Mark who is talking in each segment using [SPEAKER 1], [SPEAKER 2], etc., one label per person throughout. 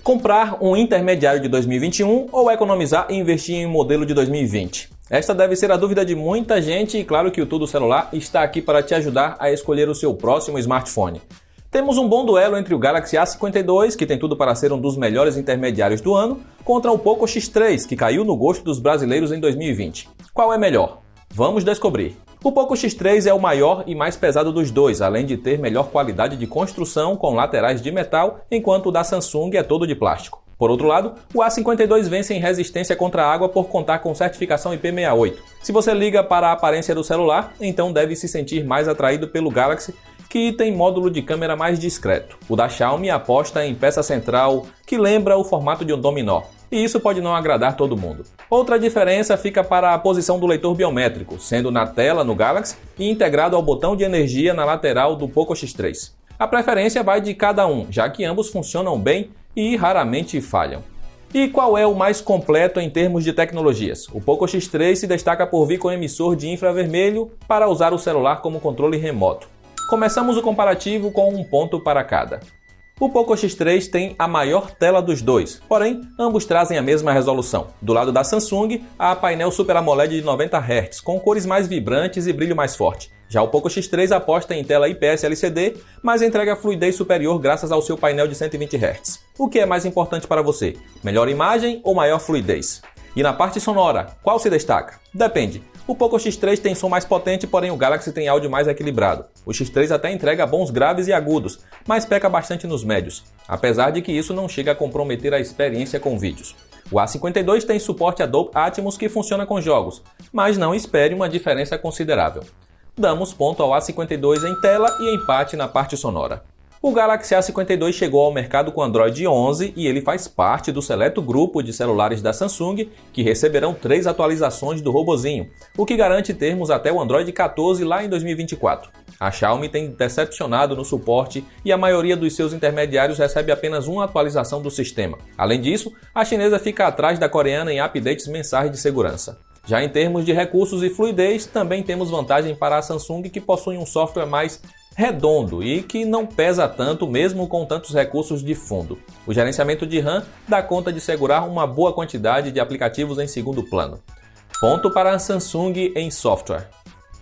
[SPEAKER 1] Comprar um intermediário de 2021 ou economizar e investir em um modelo de 2020? Esta deve ser a dúvida de muita gente e claro que o Tudo Celular está aqui para te ajudar a escolher o seu próximo smartphone. Temos um bom duelo entre o Galaxy A52, que tem tudo para ser um dos melhores intermediários do ano, contra o Poco X3, que caiu no gosto dos brasileiros em 2020. Qual é melhor? Vamos descobrir. O Poco X3 é o maior e mais pesado dos dois, além de ter melhor qualidade de construção com laterais de metal, enquanto o da Samsung é todo de plástico. Por outro lado, o A52 vence em resistência contra a água por contar com certificação IP68. Se você liga para a aparência do celular, então deve se sentir mais atraído pelo Galaxy, que tem módulo de câmera mais discreto. O da Xiaomi aposta em peça central que lembra o formato de um dominó, e isso pode não agradar todo mundo. Outra diferença fica para a posição do leitor biométrico, sendo na tela no Galaxy e integrado ao botão de energia na lateral do Poco X3. A preferência vai de cada um, já que ambos funcionam bem e raramente falham. E qual é o mais completo em termos de tecnologias? O Poco X3 se destaca por vir com emissor de infravermelho para usar o celular como controle remoto. Começamos o comparativo com um ponto para cada. O Poco X3 tem a maior tela dos dois, porém, ambos trazem a mesma resolução. Do lado da Samsung, há painel Super AMOLED de 90 Hz, com cores mais vibrantes e brilho mais forte. Já o Poco X3 aposta em tela IPS LCD, mas entrega fluidez superior graças ao seu painel de 120 Hz. O que é mais importante para você? Melhor imagem ou maior fluidez? E na parte sonora, qual se destaca? Depende. O Poco X3 tem som mais potente, porém o Galaxy tem áudio mais equilibrado. O X3 até entrega bons graves e agudos, mas peca bastante nos médios, apesar de que isso não chega a comprometer a experiência com vídeos. O A52 tem suporte a Dolby Atmos que funciona com jogos, mas não espere uma diferença considerável. Damos ponto ao A52 em tela e empate na parte sonora. O Galaxy A52 chegou ao mercado com Android 11 e ele faz parte do seleto grupo de celulares da Samsung que receberão 3 atualizações do robozinho, o que garante termos até o Android 14 lá em 2024. A Xiaomi tem decepcionado no suporte e a maioria dos seus intermediários recebe apenas uma atualização do sistema. Além disso, a chinesa fica atrás da coreana em updates mensais de segurança. Já em termos de recursos e fluidez, também temos vantagem para a Samsung que possui um software mais redondo e que não pesa tanto mesmo com tantos recursos de fundo. O gerenciamento de RAM dá conta de segurar uma boa quantidade de aplicativos em segundo plano. Ponto para a Samsung em software.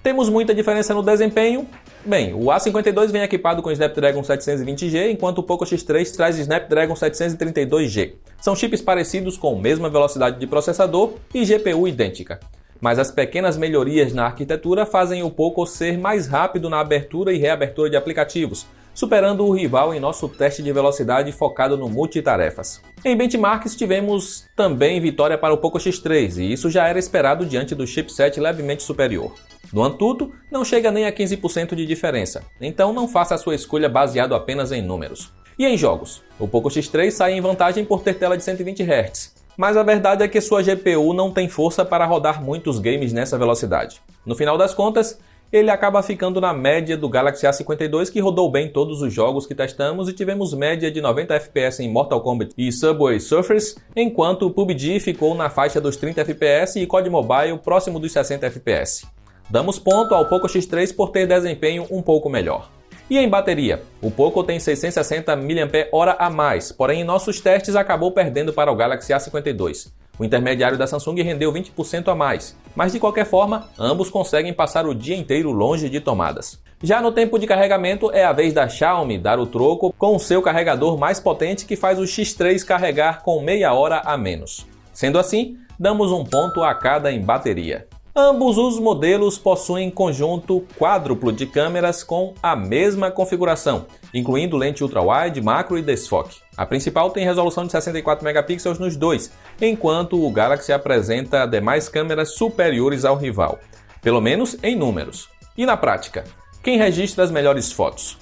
[SPEAKER 1] Temos muita diferença no desempenho? Bem, o A52 vem equipado com Snapdragon 720G, enquanto o Poco X3 traz Snapdragon 732G. São chips parecidos com a mesma velocidade de processador e GPU idêntica. Mas as pequenas melhorias na arquitetura fazem o Poco ser mais rápido na abertura e reabertura de aplicativos, superando o rival em nosso teste de velocidade focado no multitarefas. Em benchmarks tivemos também vitória para o Poco X3, e isso já era esperado diante do chipset levemente superior. No Antutu, não chega nem a 15% de diferença, então não faça a sua escolha baseado apenas em números. E em jogos? O Poco X3 sai em vantagem por ter tela de 120 Hz. Mas a verdade é que sua GPU não tem força para rodar muitos games nessa velocidade. No final das contas, ele acaba ficando na média do Galaxy A52, que rodou bem todos os jogos que testamos e tivemos média de 90 FPS em Mortal Kombat e Subway Surfers, enquanto o PUBG ficou na faixa dos 30 FPS e COD Mobile próximo dos 60 FPS. Damos ponto ao Poco X3 por ter desempenho um pouco melhor. E em bateria? O Poco tem 660 mAh a mais, porém em nossos testes acabou perdendo para o Galaxy A52. O intermediário da Samsung rendeu 20% a mais, mas de qualquer forma, ambos conseguem passar o dia inteiro longe de tomadas. Já no tempo de carregamento, é a vez da Xiaomi dar o troco com o seu carregador mais potente que faz o X3 carregar com meia hora a menos. Sendo assim, damos um ponto a cada em bateria. Ambos os modelos possuem conjunto quádruplo de câmeras com a mesma configuração, incluindo lente ultra-wide, macro e desfoque. A principal tem resolução de 64 megapixels nos dois, enquanto o Galaxy apresenta demais câmeras superiores ao rival, pelo menos em números. E na prática, quem registra as melhores fotos?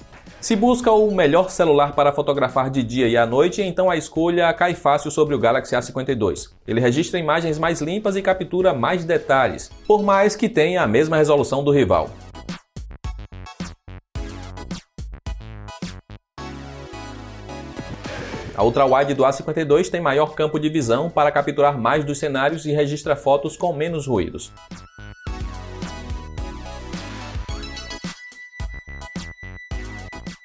[SPEAKER 1] Se busca o melhor celular para fotografar de dia e à noite, então a escolha cai fácil sobre o Galaxy A52. Ele registra imagens mais limpas e captura mais detalhes, por mais que tenha a mesma resolução do rival. A ultra-wide do A52 tem maior campo de visão para capturar mais dos cenários e registra fotos com menos ruídos.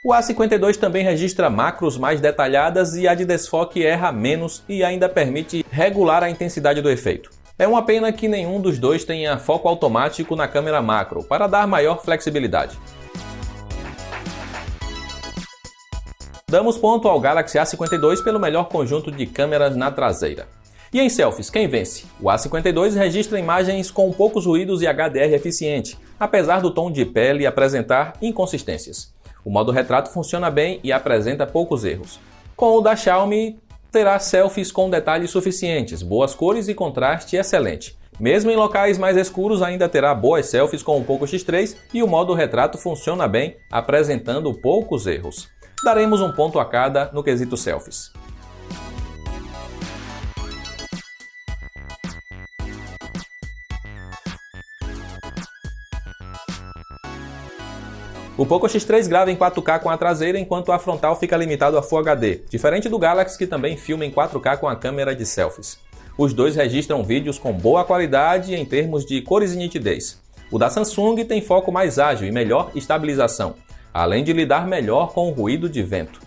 [SPEAKER 1] O A52 também registra macros mais detalhadas e a de desfoque erra menos e ainda permite regular a intensidade do efeito. É uma pena que nenhum dos dois tenha foco automático na câmera macro, para dar maior flexibilidade. Damos ponto ao Galaxy A52 pelo melhor conjunto de câmeras na traseira. E em selfies, quem vence? O A52 registra imagens com poucos ruídos e HDR eficiente, apesar do tom de pele apresentar inconsistências. O modo retrato funciona bem e apresenta poucos erros. Com o da Xiaomi, terá selfies com detalhes suficientes, boas cores e contraste excelente. Mesmo em locais mais escuros, ainda terá boas selfies com o Poco X3 e o modo retrato funciona bem, apresentando poucos erros. Daremos um ponto a cada no quesito selfies. O Poco X3 grava em 4K com a traseira, enquanto a frontal fica limitado a Full HD, diferente do Galaxy, que também filma em 4K com a câmera de selfies. Os dois registram vídeos com boa qualidade em termos de cores e nitidez. O da Samsung tem foco mais ágil e melhor estabilização, além de lidar melhor com o ruído de vento.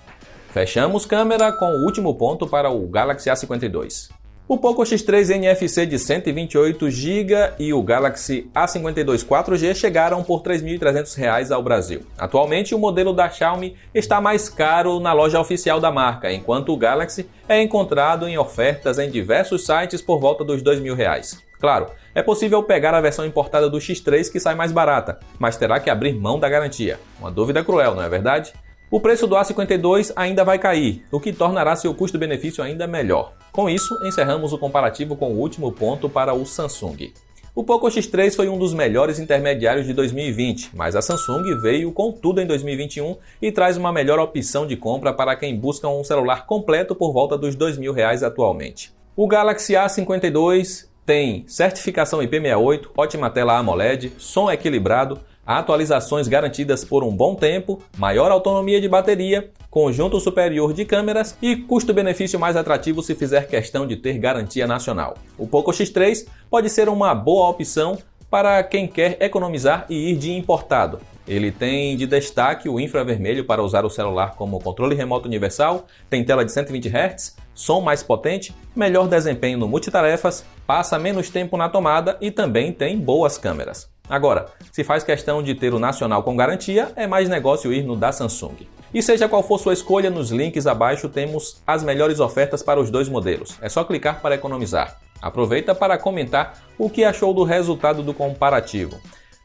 [SPEAKER 1] Fechamos câmera com o último ponto para o Galaxy A52. O Poco X3 NFC de 128 GB e o Galaxy A52 4G chegaram por R$ 3.300 ao Brasil. Atualmente, o modelo da Xiaomi está mais caro na loja oficial da marca, enquanto o Galaxy é encontrado em ofertas em diversos sites por volta dos R$ 2.000. Claro, é possível pegar a versão importada do X3 que sai mais barata, mas terá que abrir mão da garantia. Uma dúvida cruel, não é verdade? O preço do A52 ainda vai cair, o que tornará seu custo-benefício ainda melhor. Com isso, encerramos o comparativo com o último ponto para o Samsung. O Poco X3 foi um dos melhores intermediários de 2020, mas a Samsung veio com tudo em 2021 e traz uma melhor opção de compra para quem busca um celular completo por volta dos R$ 2.000 atualmente. O Galaxy A52 tem certificação IP68, ótima tela AMOLED, som equilibrado, atualizações garantidas por um bom tempo, maior autonomia de bateria, conjunto superior de câmeras e custo-benefício mais atrativo se fizer questão de ter garantia nacional. O Poco X3 pode ser uma boa opção para quem quer economizar e ir de importado. Ele tem de destaque o infravermelho para usar o celular como controle remoto universal, tem tela de 120 Hz, som mais potente, melhor desempenho no multitarefas, passa menos tempo na tomada e também tem boas câmeras. Agora, se faz questão de ter o nacional com garantia, é mais negócio ir no da Samsung. E seja qual for sua escolha, nos links abaixo temos as melhores ofertas para os dois modelos. É só clicar para economizar. Aproveita para comentar o que achou do resultado do comparativo.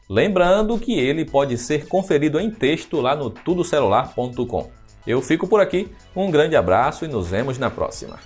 [SPEAKER 1] Lembrando que ele pode ser conferido em texto lá no tudocelular.com. Eu fico por aqui, um grande abraço e nos vemos na próxima.